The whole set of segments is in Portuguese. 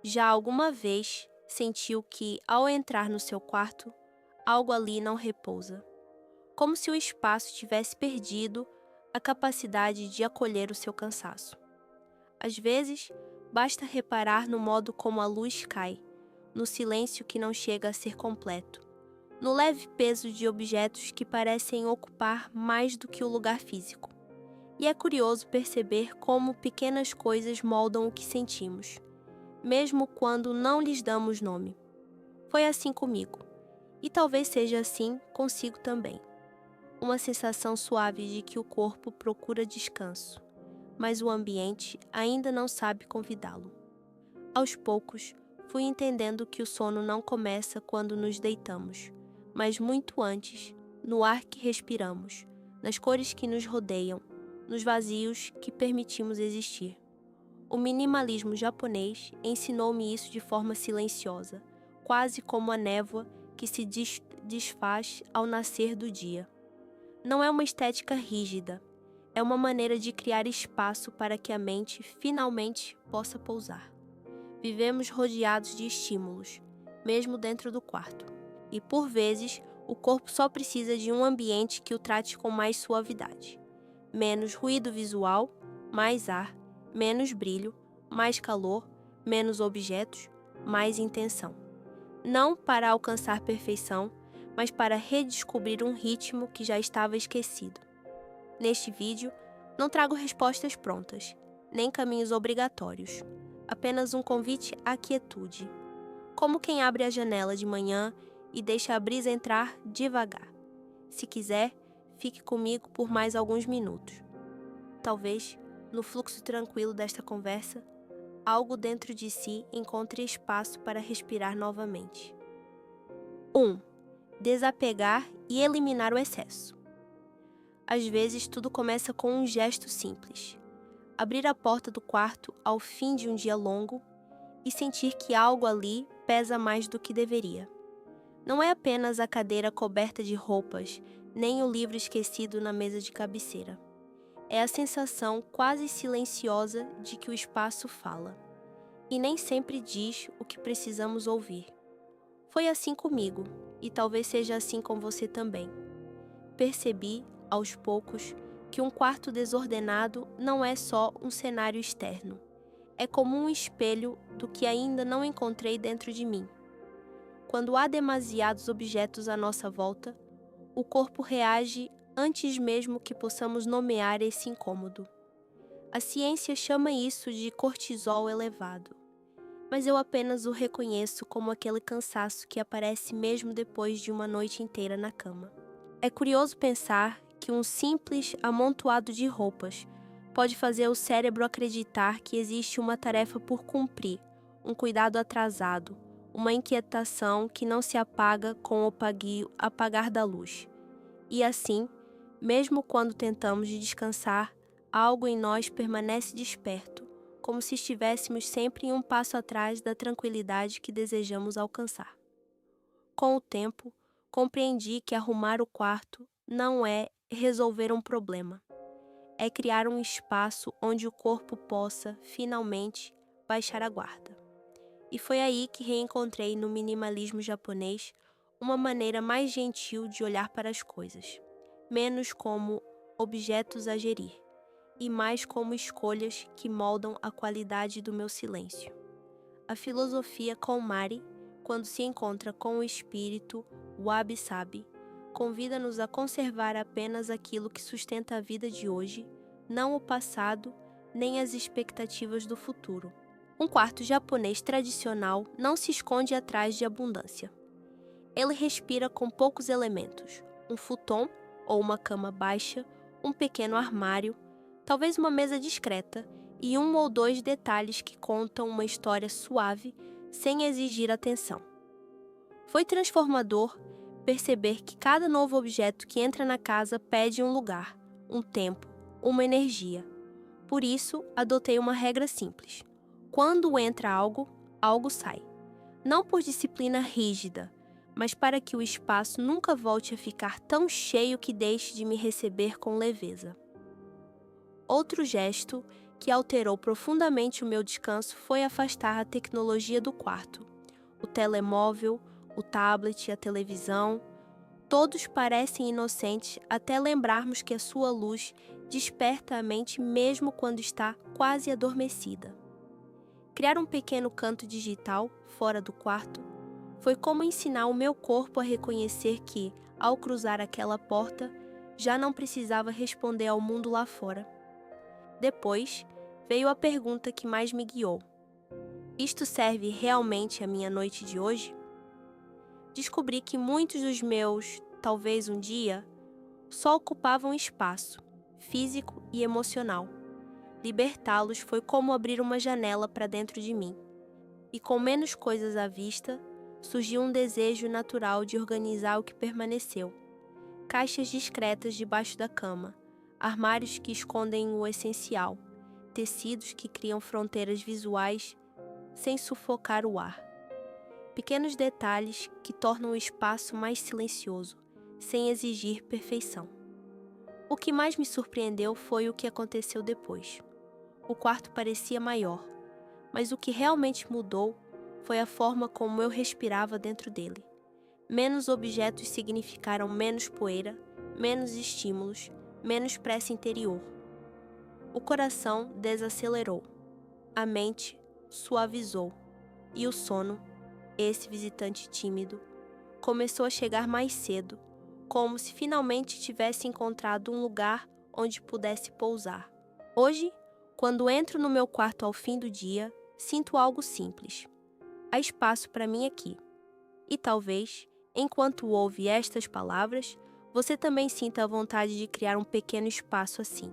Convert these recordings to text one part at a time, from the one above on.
Já alguma vez sentiu que, ao entrar no seu quarto, algo ali não repousa? Como se o espaço tivesse perdido a capacidade de acolher o seu cansaço. Às vezes, basta reparar no modo como a luz cai, no silêncio que não chega a ser completo, no leve peso de objetos que parecem ocupar mais do que o lugar físico. E é curioso perceber como pequenas coisas moldam o que sentimos, mesmo quando não lhes damos nome. Foi assim comigo, e talvez seja assim consigo também. Uma sensação suave de que o corpo procura descanso, mas o ambiente ainda não sabe convidá-lo. Aos poucos, fui entendendo que o sono não começa quando nos deitamos, mas muito antes, no ar que respiramos, nas cores que nos rodeiam, nos vazios que permitimos existir. O minimalismo japonês ensinou-me isso de forma silenciosa, quase como a névoa que se desfaz ao nascer do dia. Não é uma estética rígida, é uma maneira de criar espaço para que a mente finalmente possa pousar. Vivemos rodeados de estímulos, mesmo dentro do quarto, e por vezes o corpo só precisa de um ambiente que o trate com mais suavidade. Menos ruído visual, mais ar, menos brilho, mais calor, menos objetos, mais intenção. Não para alcançar perfeição, mas para redescobrir um ritmo que já estava esquecido. Neste vídeo, não trago respostas prontas, nem caminhos obrigatórios, apenas um convite à quietude, como quem abre a janela de manhã e deixa a brisa entrar devagar. Se quiser, fique comigo por mais alguns minutos. Talvez, no fluxo tranquilo desta conversa, algo dentro de si encontre espaço para respirar novamente. 1. Desapegar e eliminar o excesso. Às vezes, tudo começa com um gesto simples. Abrir a porta do quarto ao fim de um dia longo e sentir que algo ali pesa mais do que deveria. Não é apenas a cadeira coberta de roupas, nem o livro esquecido na mesa de cabeceira. É a sensação quase silenciosa de que o espaço fala, e nem sempre diz o que precisamos ouvir. Foi assim comigo, e talvez seja assim com você também. Percebi, aos poucos, que um quarto desordenado não é só um cenário externo. É como um espelho do que ainda não encontrei dentro de mim. Quando há demasiados objetos à nossa volta, o corpo reage antes mesmo que possamos nomear esse incômodo. A ciência chama isso de cortisol elevado, mas eu apenas o reconheço como aquele cansaço que aparece mesmo depois de uma noite inteira na cama. É curioso pensar que um simples amontoado de roupas pode fazer o cérebro acreditar que existe uma tarefa por cumprir, um cuidado atrasado, uma inquietação que não se apaga com o apagar da luz. E assim, mesmo quando tentamos descansar, algo em nós permanece desperto, como se estivéssemos sempre em um passo atrás da tranquilidade que desejamos alcançar. Com o tempo, compreendi que arrumar o quarto não é resolver um problema. É criar um espaço onde o corpo possa, finalmente, baixar a guarda. E foi aí que reencontrei no minimalismo japonês uma maneira mais gentil de olhar para as coisas, menos como objetos a gerir, e mais como escolhas que moldam a qualidade do meu silêncio. A filosofia KonMari, quando se encontra com o espírito wabi-sabi, convida-nos a conservar apenas aquilo que sustenta a vida de hoje, não o passado, nem as expectativas do futuro. Um quarto japonês tradicional não se esconde atrás de abundância. Ele respira com poucos elementos, um futon ou uma cama baixa, um pequeno armário, talvez uma mesa discreta e um ou dois detalhes que contam uma história suave sem exigir atenção. Foi transformador perceber que cada novo objeto que entra na casa pede um lugar, um tempo, uma energia. Por isso, adotei uma regra simples. Quando entra algo, algo sai. Não por disciplina rígida, mas para que o espaço nunca volte a ficar tão cheio que deixe de me receber com leveza. Outro gesto que alterou profundamente o meu descanso foi afastar a tecnologia do quarto. O telemóvel, o tablet, a televisão, todos parecem inocentes até lembrarmos que a sua luz desperta a mente mesmo quando está quase adormecida. Criar um pequeno canto digital fora do quarto foi como ensinar o meu corpo a reconhecer que, ao cruzar aquela porta, já não precisava responder ao mundo lá fora. Depois, veio a pergunta que mais me guiou. Isto serve realmente à minha noite de hoje? Descobri que muitos dos meus, talvez um dia, só ocupavam espaço, físico e emocional. Libertá-los foi como abrir uma janela para dentro de mim. E com menos coisas à vista, surgiu um desejo natural de organizar o que permaneceu. Caixas discretas debaixo da cama, armários que escondem o essencial, tecidos que criam fronteiras visuais sem sufocar o ar. Pequenos detalhes que tornam o espaço mais silencioso, sem exigir perfeição. O que mais me surpreendeu foi o que aconteceu depois. O quarto parecia maior, mas o que realmente mudou foi a forma como eu respirava dentro dele. Menos objetos significaram menos poeira, menos estímulos, menos pressa interior. O coração desacelerou, a mente suavizou e o sono, esse visitante tímido, começou a chegar mais cedo, como se finalmente tivesse encontrado um lugar onde pudesse pousar. Hoje, quando entro no meu quarto ao fim do dia, sinto algo simples. Há espaço para mim aqui. E talvez, enquanto ouve estas palavras, você também sinta a vontade de criar um pequeno espaço assim.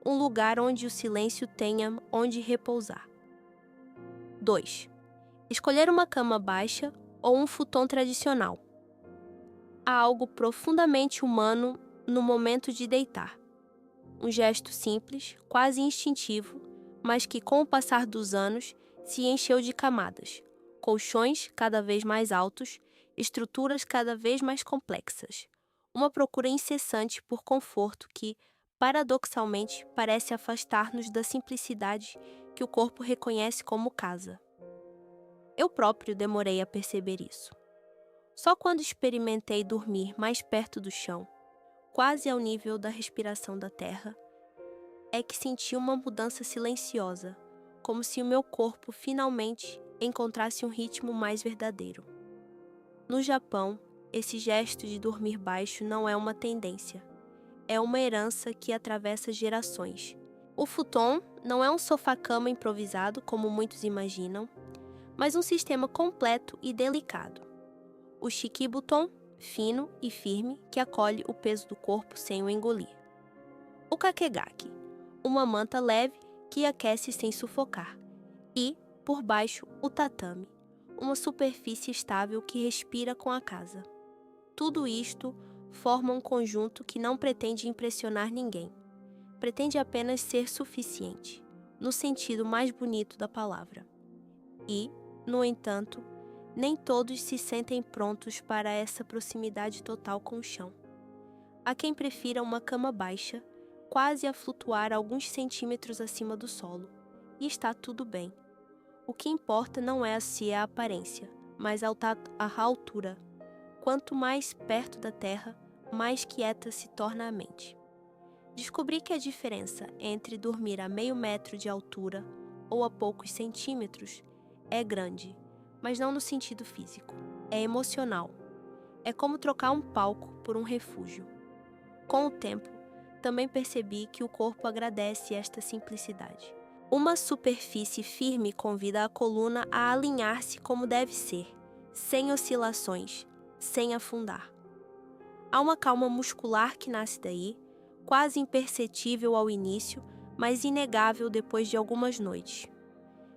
Um lugar onde o silêncio tenha onde repousar. 2. Escolher uma cama baixa ou um futon tradicional. Há algo profundamente humano no momento de deitar. Um gesto simples, quase instintivo, mas que com o passar dos anos se encheu de camadas, colchões cada vez mais altos, estruturas cada vez mais complexas. Uma procura incessante por conforto que, paradoxalmente, parece afastar-nos da simplicidade que o corpo reconhece como casa. Eu próprio demorei a perceber isso. Só quando experimentei dormir mais perto do chão, quase ao nível da respiração da terra, é que senti uma mudança silenciosa, como se o meu corpo finalmente encontrasse um ritmo mais verdadeiro. No Japão, esse gesto de dormir baixo não é uma tendência, é uma herança que atravessa gerações. O futon não é um sofá-cama improvisado, como muitos imaginam, mas um sistema completo e delicado. O shikibuton, fino e firme, que acolhe o peso do corpo sem o engolir. O kakegaki, uma manta leve que aquece sem sufocar. E, por baixo, o tatame, uma superfície estável que respira com a casa. Tudo isto forma um conjunto que não pretende impressionar ninguém. Pretende apenas ser suficiente, no sentido mais bonito da palavra. E, no entanto, nem todos se sentem prontos para essa proximidade total com o chão. Há quem prefira uma cama baixa, quase a flutuar alguns centímetros acima do solo. E está tudo bem. O que importa não é se a aparência, mas a altura. Quanto mais perto da terra, mais quieta se torna a mente. Descobri que a diferença entre dormir a meio metro de altura ou a poucos centímetros é grande, mas não no sentido físico. É emocional. É como trocar um palco por um refúgio. Com o tempo, também percebi que o corpo agradece esta simplicidade. Uma superfície firme convida a coluna a alinhar-se como deve ser, sem oscilações, sem afundar. Há uma calma muscular que nasce daí, quase imperceptível ao início, mas inegável depois de algumas noites.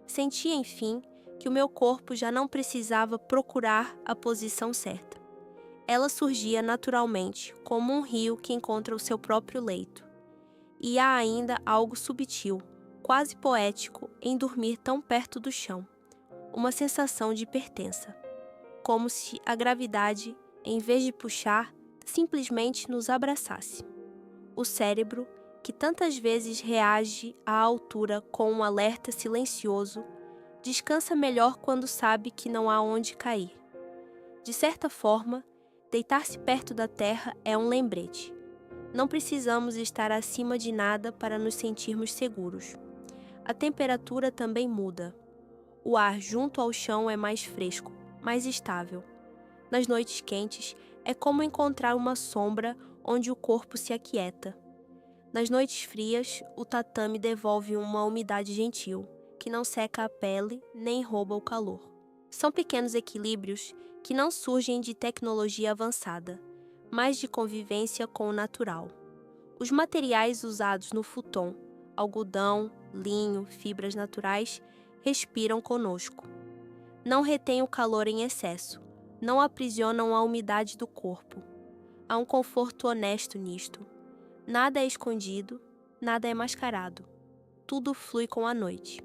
Senti, enfim, que o meu corpo já não precisava procurar a posição certa. Ela surgia naturalmente, como um rio que encontra o seu próprio leito. E há ainda algo subtil, quase poético, em dormir tão perto do chão. Uma sensação de pertença. Como se a gravidade, em vez de puxar, simplesmente nos abraçasse. O cérebro, que tantas vezes reage à altura com um alerta silencioso, descansa melhor quando sabe que não há onde cair. De certa forma, deitar-se perto da terra é um lembrete. Não precisamos estar acima de nada para nos sentirmos seguros. A temperatura também muda. O ar junto ao chão é mais fresco, mais estável. Nas noites quentes, é como encontrar uma sombra onde o corpo se aquieta. Nas noites frias, o tatame devolve uma umidade gentil, que não seca a pele nem rouba o calor. São pequenos equilíbrios que não surgem de tecnologia avançada, mas de convivência com o natural. Os materiais usados no futon, algodão, linho, fibras naturais, respiram conosco. Não retêm o calor em excesso, não aprisionam a umidade do corpo. Há um conforto honesto nisto. Nada é escondido, nada é mascarado. Tudo flui com a noite.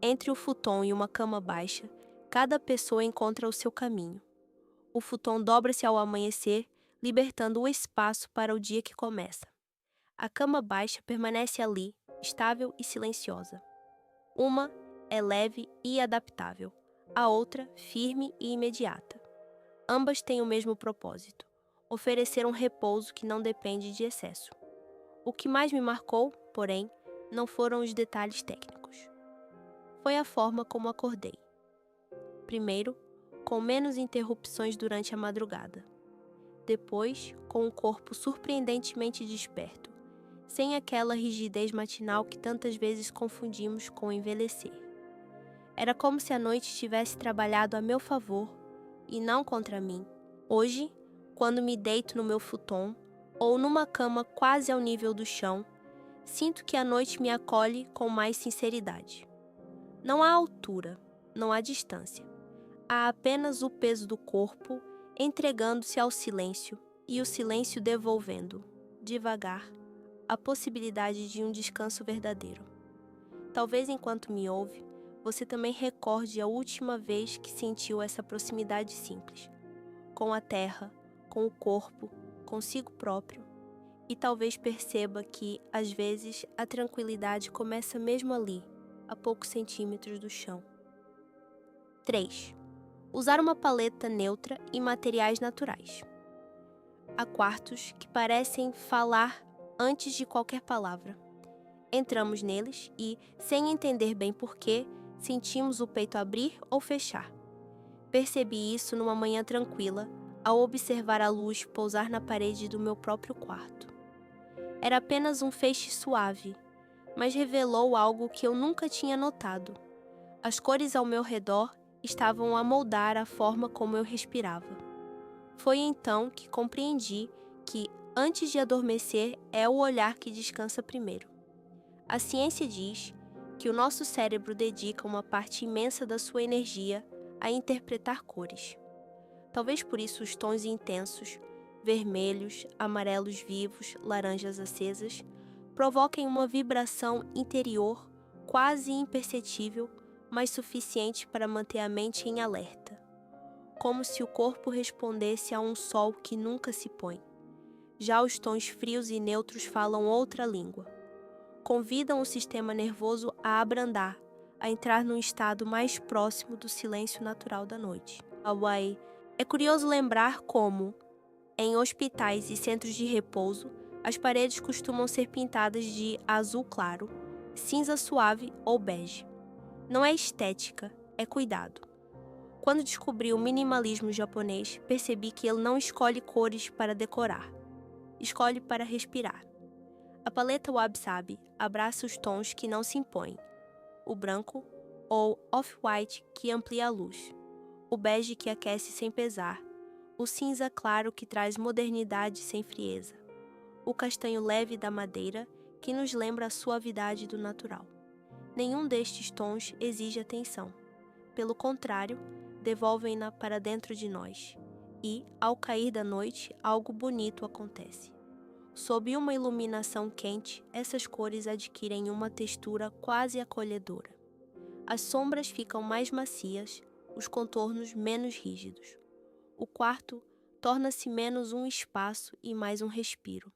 Entre o futon e uma cama baixa, cada pessoa encontra o seu caminho. O futon dobra-se ao amanhecer, libertando o espaço para o dia que começa. A cama baixa permanece ali, estável e silenciosa. Uma é leve e adaptável, a outra firme e imediata. Ambas têm o mesmo propósito: oferecer um repouso que não depende de excesso. O que mais me marcou, porém, não foram os detalhes técnicos. Foi a forma como acordei. Primeiro, com menos interrupções durante a madrugada. Depois, com o corpo surpreendentemente desperto, sem aquela rigidez matinal que tantas vezes confundimos com envelhecer. Era como se a noite tivesse trabalhado a meu favor e não contra mim. Hoje, quando me deito no meu futon ou numa cama quase ao nível do chão, sinto que a noite me acolhe com mais sinceridade. Não há altura, não há distância. Há apenas o peso do corpo entregando-se ao silêncio e o silêncio devolvendo, devagar, a possibilidade de um descanso verdadeiro. Talvez enquanto me ouve, você também recorde a última vez que sentiu essa proximidade simples, com a terra, com o corpo, consigo próprio, e talvez perceba que, às vezes, a tranquilidade começa mesmo ali, a poucos centímetros do chão. 3. Usar uma paleta neutra e materiais naturais. Há quartos que parecem falar antes de qualquer palavra. Entramos neles e, sem entender bem porquê, sentimos o peito abrir ou fechar. Percebi isso numa manhã tranquila, ao observar a luz pousar na parede do meu próprio quarto. Era apenas um feixe suave, mas revelou algo que eu nunca tinha notado. As cores ao meu redor estavam a moldar a forma como eu respirava. Foi então que compreendi que, antes de adormecer, é o olhar que descansa primeiro. A ciência diz que o nosso cérebro dedica uma parte imensa da sua energia a interpretar cores. Talvez por isso os tons intensos, vermelhos, amarelos vivos, laranjas acesas, provoquem uma vibração interior quase imperceptível, mas suficiente para manter a mente em alerta. Como se o corpo respondesse a um sol que nunca se põe. Já os tons frios e neutros falam outra língua. Convidam o sistema nervoso a abrandar, a entrar num estado mais próximo do silêncio natural da noite. Hawaii. É curioso lembrar como, em hospitais e centros de repouso, as paredes costumam ser pintadas de azul claro, cinza suave ou bege. Não é estética, é cuidado. Quando descobri o minimalismo japonês, percebi que ele não escolhe cores para decorar, escolhe para respirar. A paleta wabi-sabi abraça os tons que não se impõem, o branco ou off-white que amplia a luz, o bege que aquece sem pesar, o cinza claro que traz modernidade sem frieza, o castanho leve da madeira que nos lembra a suavidade do natural. Nenhum destes tons exige atenção. Pelo contrário, devolvem-na para dentro de nós. E, ao cair da noite, algo bonito acontece. Sob uma iluminação quente, essas cores adquirem uma textura quase acolhedora. As sombras ficam mais macias, os contornos menos rígidos. O quarto torna-se menos um espaço e mais um respiro.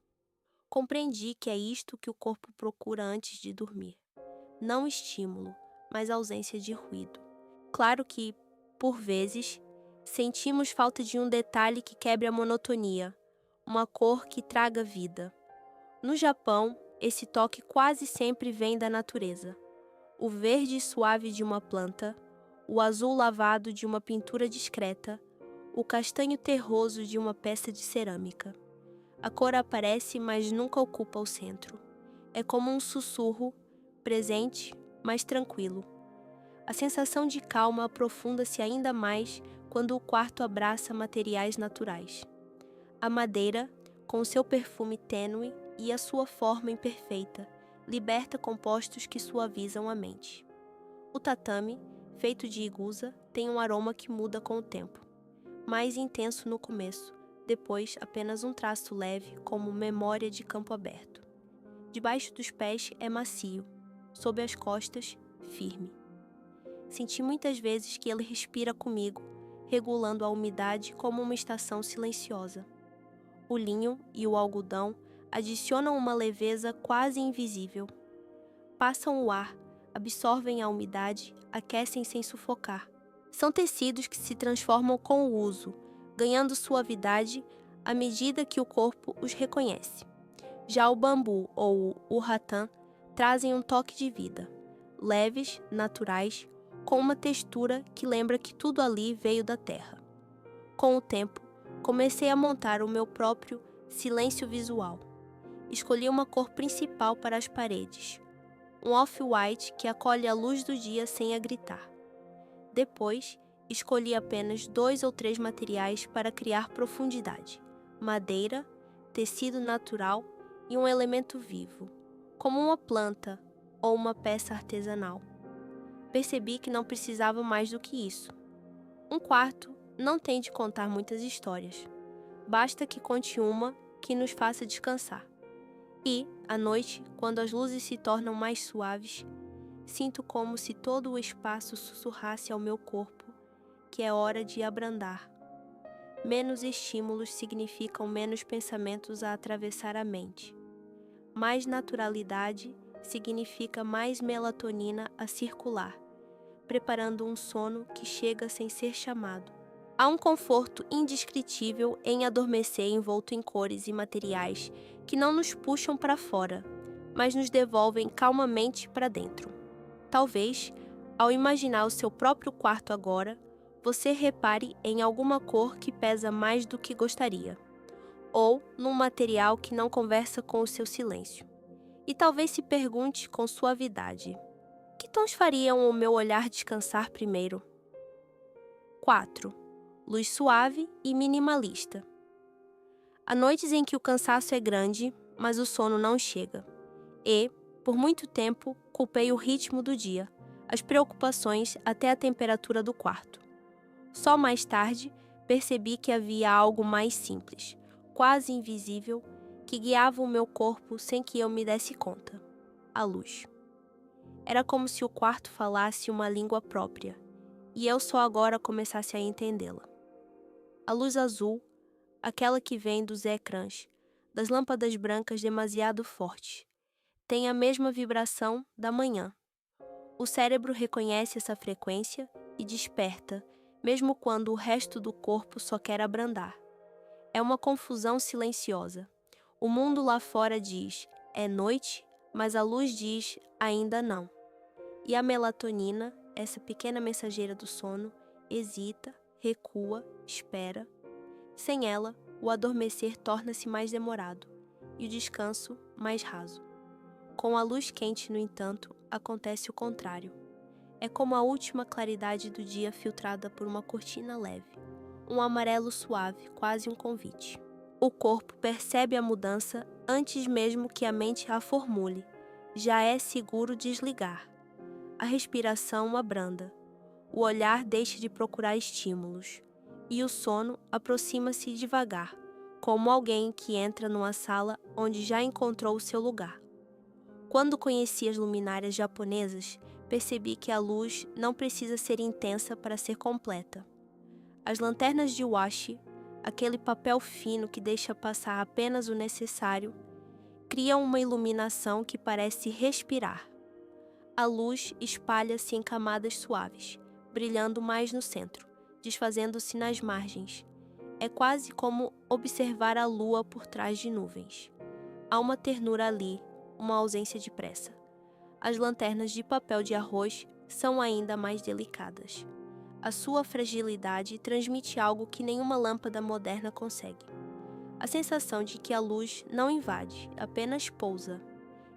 Compreendi que é isto que o corpo procura antes de dormir. Não estímulo, mas ausência de ruído. Claro que, por vezes, sentimos falta de um detalhe que quebre a monotonia, uma cor que traga vida. No Japão, esse toque quase sempre vem da natureza. O verde suave de uma planta, o azul lavado de uma pintura discreta, o castanho terroso de uma peça de cerâmica. A cor aparece, mas nunca ocupa o centro. É como um sussurro, presente, mas tranquilo. A sensação de calma aprofunda-se ainda mais quando o quarto abraça materiais naturais. A madeira, com o seu perfume tênue e a sua forma imperfeita, liberta compostos que suavizam a mente. O tatame, feito de igusa, tem um aroma que muda com o tempo. Mais intenso no começo, depois apenas um traço leve, como memória de campo aberto. Debaixo dos pés é macio, sob as costas, firme. Senti muitas vezes que ele respira comigo, regulando a umidade como uma estação silenciosa. O linho e o algodão adicionam uma leveza quase invisível. Passam o ar, absorvem a umidade, aquecem sem sufocar. São tecidos que se transformam com o uso, ganhando suavidade à medida que o corpo os reconhece. Já o bambu ou o ratã trazem um toque de vida, leves, naturais, com uma textura que lembra que tudo ali veio da terra. Com o tempo, comecei a montar o meu próprio silêncio visual. Escolhi uma cor principal para as paredes, um off-white que acolhe a luz do dia sem a gritar. Depois, escolhi apenas 2 ou 3 materiais para criar profundidade: madeira, tecido natural e um elemento vivo, como uma planta ou uma peça artesanal. Percebi que não precisava mais do que isso. Um quarto não tem de contar muitas histórias. Basta que conte uma que nos faça descansar. E, à noite, quando as luzes se tornam mais suaves, sinto como se todo o espaço sussurrasse ao meu corpo que é hora de abrandar. Menos estímulos significam menos pensamentos a atravessar a mente. Mais naturalidade significa mais melatonina a circular, preparando um sono que chega sem ser chamado. Há um conforto indescritível em adormecer envolto em cores e materiais que não nos puxam para fora, mas nos devolvem calmamente para dentro. Talvez, ao imaginar o seu próprio quarto agora, você repare em alguma cor que pesa mais do que gostaria, ou num material que não conversa com o seu silêncio. E talvez se pergunte com suavidade: que tons fariam o meu olhar descansar primeiro? 4. Luz suave e minimalista. Há noites em que o cansaço é grande, mas o sono não chega. E, por muito tempo, culpei o ritmo do dia, as preocupações até a temperatura do quarto. Só mais tarde, percebi que havia algo mais simples, quase invisível, que guiava o meu corpo sem que eu me desse conta: a luz. Era como se o quarto falasse uma língua própria, e eu só agora começasse a entendê-la. A luz azul, aquela que vem dos ecrãs, das lâmpadas brancas demasiado fortes, tem a mesma vibração da manhã. O cérebro reconhece essa frequência e desperta, mesmo quando o resto do corpo só quer abrandar. É uma confusão silenciosa. O mundo lá fora diz: é noite, mas a luz diz: ainda não. E a melatonina, essa pequena mensageira do sono, hesita, recua, espera. Sem ela, o adormecer torna-se mais demorado e o descanso mais raso. Com a luz quente, no entanto, acontece o contrário. É como a última claridade do dia filtrada por uma cortina leve, um amarelo suave, quase um convite. O corpo percebe a mudança antes mesmo que a mente a formule. Já é seguro desligar. A respiração abranda. O olhar deixa de procurar estímulos. E o sono aproxima-se devagar, como alguém que entra numa sala onde já encontrou o seu lugar. Quando conheci as luminárias japonesas, percebi que a luz não precisa ser intensa para ser completa. As lanternas de washi, aquele papel fino que deixa passar apenas o necessário, criam uma iluminação que parece respirar. A luz espalha-se em camadas suaves, brilhando mais no centro, desfazendo-se nas margens. É quase como observar a lua por trás de nuvens. Há uma ternura ali, uma ausência de pressa. As lanternas de papel de arroz são ainda mais delicadas. A sua fragilidade transmite algo que nenhuma lâmpada moderna consegue. A sensação de que a luz não invade, apenas pousa.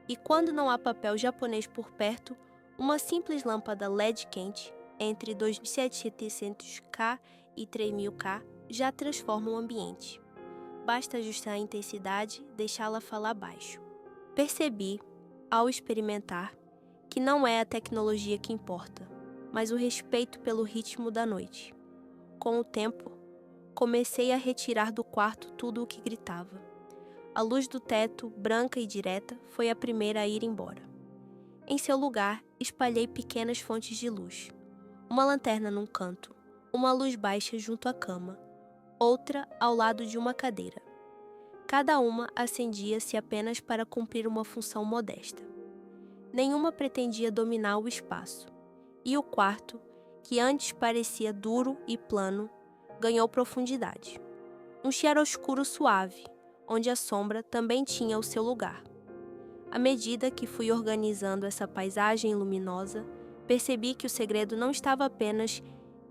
E quando não há papel japonês por perto, uma simples lâmpada LED quente, entre 2700K e 3000K, já transforma o ambiente. Basta ajustar a intensidade, deixá-la falar baixo. Percebi, ao experimentar, que não é a tecnologia que importa, mas o respeito pelo ritmo da noite. Com o tempo, comecei a retirar do quarto tudo o que gritava. A luz do teto, branca e direta, foi a primeira a ir embora. Em seu lugar, espalhei pequenas fontes de luz. Uma lanterna num canto, uma luz baixa junto à cama, outra ao lado de uma cadeira. Cada uma acendia-se apenas para cumprir uma função modesta. Nenhuma pretendia dominar o espaço. E o quarto, que antes parecia duro e plano, ganhou profundidade. Um chiaroscuro suave, onde a sombra também tinha o seu lugar. À medida que fui organizando essa paisagem luminosa, percebi que o segredo não estava apenas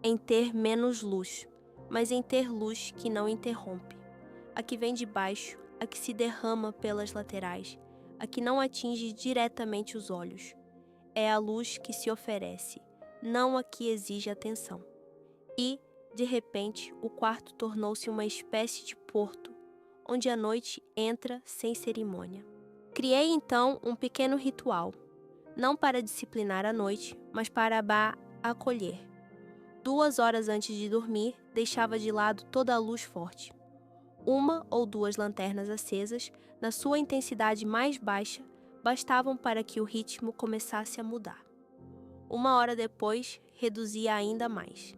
em ter menos luz, mas em ter luz que não interrompe. A que vem de baixo, a que se derrama pelas laterais, a que não atinge diretamente os olhos. É a luz que se oferece, não a que exige atenção. E, de repente, o quarto tornou-se uma espécie de porto, onde a noite entra sem cerimônia. Criei então um pequeno ritual, não para disciplinar a noite, mas para a acolher. 2 horas antes de dormir, deixava de lado toda a luz forte. 1 ou 2 lanternas acesas, na sua intensidade mais baixa, bastavam para que o ritmo começasse a mudar. 1 hora depois, reduzia ainda mais.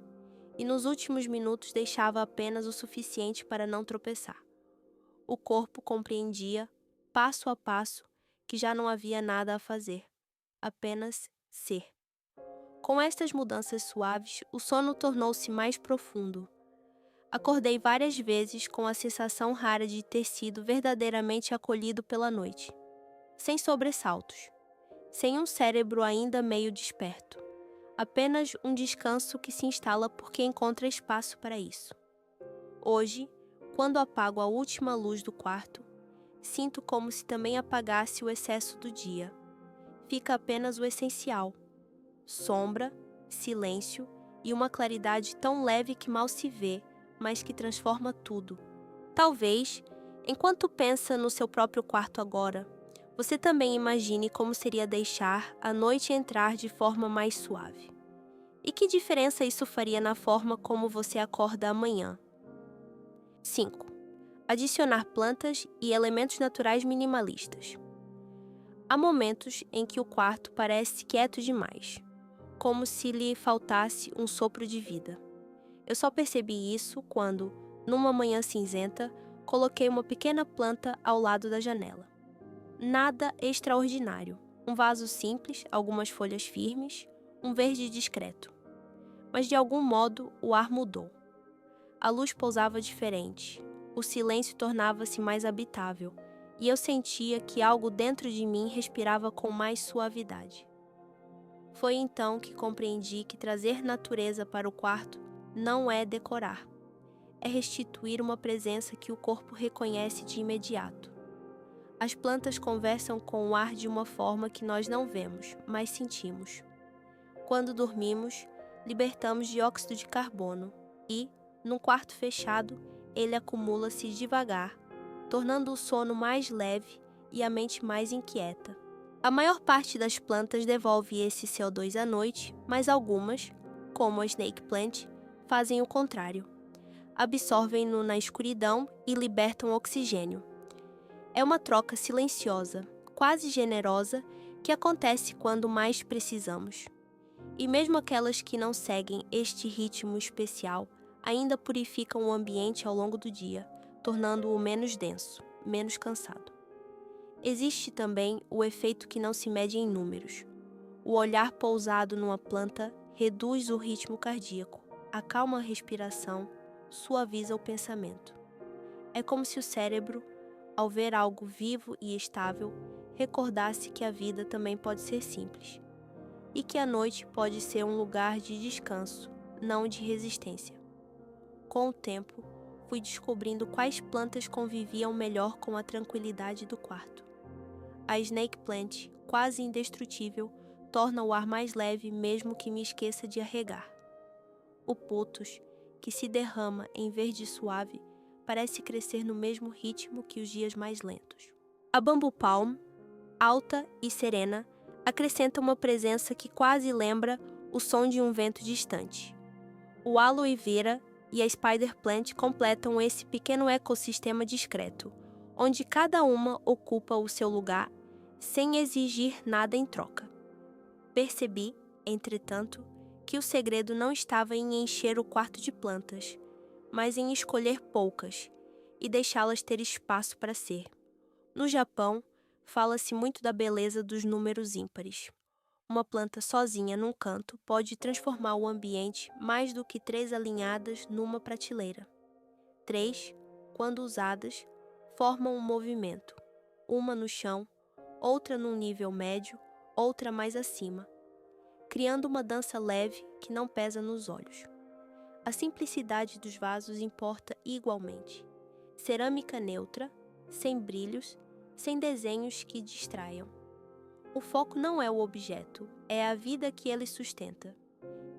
E nos últimos minutos deixava apenas o suficiente para não tropeçar. O corpo compreendia, passo a passo, que já não havia nada a fazer, apenas ser. Com estas mudanças suaves, o sono tornou-se mais profundo. Acordei várias vezes com a sensação rara de ter sido verdadeiramente acolhido pela noite, sem sobressaltos, sem um cérebro ainda meio desperto, apenas um descanso que se instala porque encontra espaço para isso. Hoje, quando apago a última luz do quarto, sinto como se também apagasse o excesso do dia. Fica apenas o essencial: sombra, silêncio e uma claridade tão leve que mal se vê, mas que transforma tudo. Talvez, enquanto pensa no seu próprio quarto agora, você também imagine como seria deixar a noite entrar de forma mais suave. E que diferença isso faria na forma como você acorda amanhã? 5. Adicionar plantas e elementos naturais minimalistas. Há momentos em que o quarto parece quieto demais, como se lhe faltasse um sopro de vida. Eu só percebi isso quando, numa manhã cinzenta, coloquei uma pequena planta ao lado da janela. Nada extraordinário. Um vaso simples, algumas folhas firmes, um verde discreto. Mas de algum modo o ar mudou. A luz pousava diferente. O silêncio tornava-se mais habitável, e eu sentia que algo dentro de mim respirava com mais suavidade. Foi então que compreendi que trazer natureza para o quarto não é decorar. É restituir uma presença que o corpo reconhece de imediato. As plantas conversam com o ar de uma forma que nós não vemos, mas sentimos. Quando dormimos, libertamos dióxido de carbono e, num quarto fechado, ele acumula-se devagar, tornando o sono mais leve e a mente mais inquieta. A maior parte das plantas devolve esse CO2 à noite, mas algumas, como a snake plant, fazem o contrário. Absorvem-no na escuridão e libertam oxigênio. É uma troca silenciosa, quase generosa, que acontece quando mais precisamos. E mesmo aquelas que não seguem este ritmo especial, ainda purificam o ambiente ao longo do dia, tornando-o menos denso, menos cansado. Existe também o efeito que não se mede em números. O olhar pousado numa planta reduz o ritmo cardíaco, acalma a respiração, suaviza o pensamento. É como se o cérebro, ao ver algo vivo e estável, recordasse que a vida também pode ser simples e que a noite pode ser um lugar de descanso, não de resistência. Com o tempo, fui descobrindo quais plantas conviviam melhor com a tranquilidade do quarto. A snake plant, quase indestrutível, torna o ar mais leve mesmo que me esqueça de a regar. O pothos, que se derrama em verde suave, parece crescer no mesmo ritmo que os dias mais lentos. A bamboo palm, alta e serena, acrescenta uma presença que quase lembra o som de um vento distante. O aloe vera e a spider plant completam esse pequeno ecossistema discreto, onde cada uma ocupa o seu lugar sem exigir nada em troca. Percebi, entretanto, que o segredo não estava em encher o quarto de plantas, mas em escolher poucas e deixá-las ter espaço para ser. No Japão, fala-se muito da beleza dos números ímpares. Uma planta sozinha num canto pode transformar o ambiente mais do que 3 alinhadas numa prateleira. 3, quando usadas, formam um movimento, uma no chão, outra num nível médio, outra mais acima, criando uma dança leve que não pesa nos olhos. A simplicidade dos vasos importa igualmente. Cerâmica neutra, sem brilhos, sem desenhos que distraiam. O foco não é o objeto, é a vida que ele sustenta.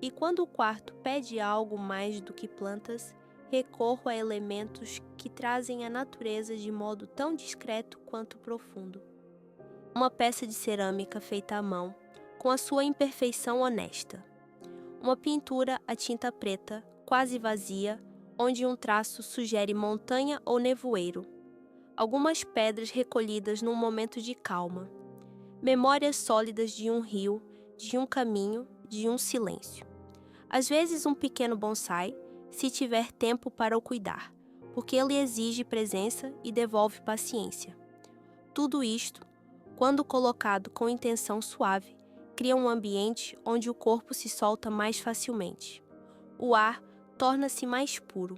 E quando o quarto pede algo mais do que plantas, recorro a elementos que trazem a natureza de modo tão discreto quanto profundo. Uma peça de cerâmica feita à mão, com a sua imperfeição honesta. Uma pintura à tinta preta, quase vazia, onde um traço sugere montanha ou nevoeiro. Algumas pedras recolhidas num momento de calma. Memórias sólidas de um rio, de um caminho, de um silêncio. Às vezes um pequeno bonsai, se tiver tempo para o cuidar, porque ele exige presença e devolve paciência. Tudo isto, quando colocado com intenção suave, cria um ambiente onde o corpo se solta mais facilmente. O ar torna-se mais puro,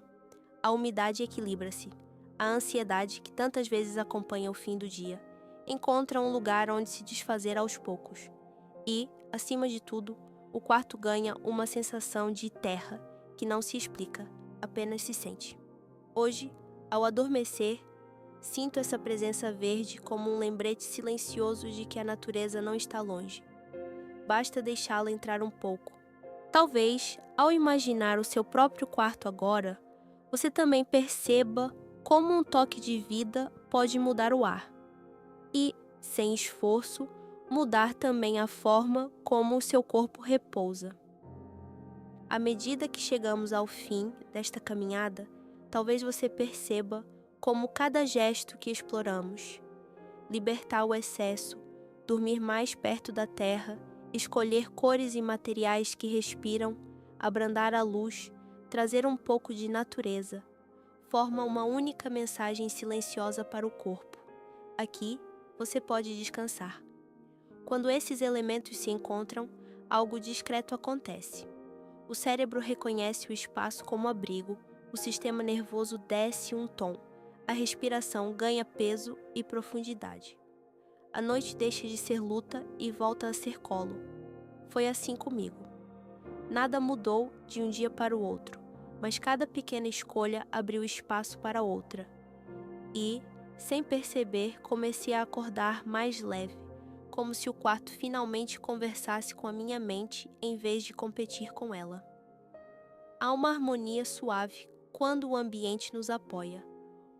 a umidade equilibra-se, a ansiedade que tantas vezes acompanha o fim do dia encontra um lugar onde se desfazer aos poucos. E, acima de tudo, o quarto ganha uma sensação de terra que não se explica, apenas se sente. Hoje, ao adormecer, sinto essa presença verde como um lembrete silencioso de que a natureza não está longe. Basta deixá-la entrar um pouco. Talvez, ao imaginar o seu próprio quarto agora, você também perceba como um toque de vida pode mudar o ar. E, sem esforço, mudar também a forma como o seu corpo repousa. À medida que chegamos ao fim desta caminhada, talvez você perceba como cada gesto que exploramos, libertar o excesso, dormir mais perto da terra, escolher cores e materiais que respiram, abrandar a luz, trazer um pouco de natureza, forma uma única mensagem silenciosa para o corpo. Aqui, você pode descansar. Quando esses elementos se encontram, algo discreto acontece. O cérebro reconhece o espaço como abrigo, o sistema nervoso desce um tom, a respiração ganha peso e profundidade. A noite deixa de ser luta e volta a ser colo. Foi assim comigo. Nada mudou de um dia para o outro, mas cada pequena escolha abriu espaço para outra. E, sem perceber, comecei a acordar mais leve, como se o quarto finalmente conversasse com a minha mente em vez de competir com ela. Há uma harmonia suave quando o ambiente nos apoia.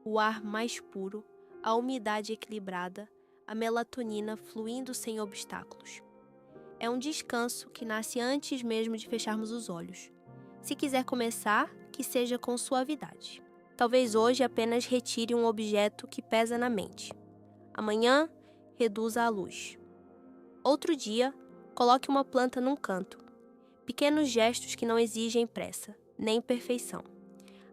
O ar mais puro, a umidade equilibrada, a melatonina fluindo sem obstáculos. É um descanso que nasce antes mesmo de fecharmos os olhos. Se quiser começar, que seja com suavidade. Talvez hoje apenas retire um objeto que pesa na mente. Amanhã, reduza a luz. Outro dia, coloque uma planta num canto. Pequenos gestos que não exigem pressa, nem perfeição.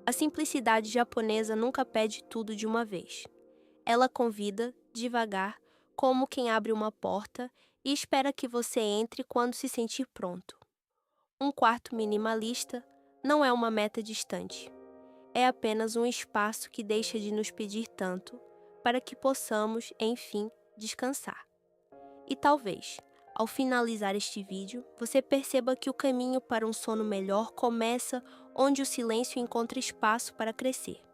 A simplicidade japonesa nunca pede tudo de uma vez. Ela convida, devagar, como quem abre uma porta e espera que você entre quando se sentir pronto. Um quarto minimalista não é uma meta distante. É apenas um espaço que deixa de nos pedir tanto para que possamos, enfim, descansar. E talvez, ao finalizar este vídeo, você perceba que o caminho para um sono melhor começa onde o silêncio encontra espaço para crescer.